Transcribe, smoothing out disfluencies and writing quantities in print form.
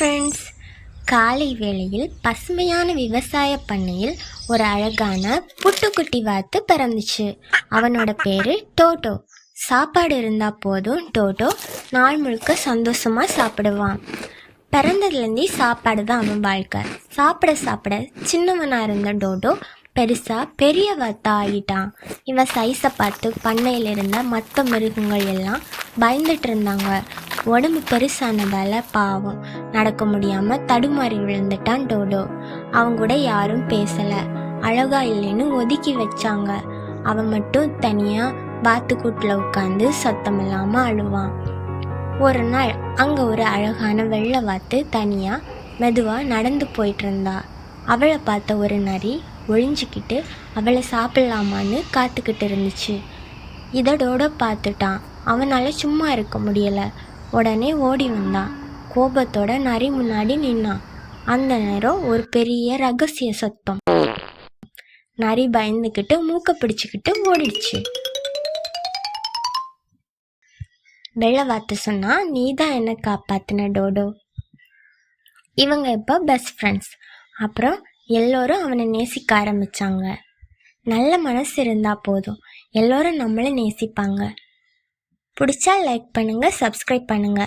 Friends, காலை வேளையில் பசுமையான விவசாய பண்ணையில் ஒரு அழகான புட்டுக்குட்டி வாத்து பிறந்துச்சு. அவனோட பேரு டோட்டோ. சாப்பாடு இருந்தா போதும் டோட்டோ நாள் முழுக்க சந்தோஷமா சாப்பிடுவான். பிறந்ததுலேருந்தே சாப்பாடு தான் அவன் வாழ்க்கை. சாப்பிட சாப்பிட சின்னவனா இருந்த டோட்டோ பெரிய வாத்தா ஆகிட்டான். இவன் சைஸை பார்த்து பண்ணையில் இருந்த மற்ற மிருகங்கள் எல்லாம் பயந்துட்டு இருந்தாங்க. உடம்பு பெருசானதால பாவம் நடக்க முடியாம தடுமாறி விழுந்துட்டான் டோடோ. அவங்க கூட யாரும் பேசல, அழகா இல்லைன்னு ஒதுக்கி வச்சாங்க. அவன் மட்டும் தனியா வாத்துக்கூட்டில் உட்காந்து சத்தம் இல்லாம அழுவான். ஒரு நாள் அங்க ஒரு அழகான வெள்ளை வாத்து தனியா மெதுவா நடந்து போயிட்டு இருந்தா. அவளை பார்த்த ஒரு நரி ஒளிஞ்சிக்கிட்டு அவளை சாப்பிடலாமான்னு காத்துக்கிட்டு இருந்துச்சு. இதோட பார்த்துட்டான். அவனால சும்மா இருக்க முடியல. உடனே ஓடி வந்தான். கோபத்தோட நரி முன்னாடி நின்னான். அந்த நேரம் ஒரு பெரிய ரகசிய சத்தம். நரி பயந்துக்கிட்டு மூக்க பிடிச்சுக்கிட்டு ஓடிடுச்சு. வெள்ளை வாத்து சொன்னா, நீ தான் என்ன காப்பாத்தின டோடோ. இவங்க இப்போ பெஸ்ட் ஃப்ரெண்ட்ஸ். அப்புறம் எல்லோரும் அவனை நேசிக்க ஆரம்பிச்சாங்க. நல்ல மனசு இருந்தா போதும், எல்லோரும் நம்மளை நேசிப்பாங்க. பிடிச்சா லைக் பண்ணுங்க, சப்ஸ்கிரைப் பண்ணுங்க.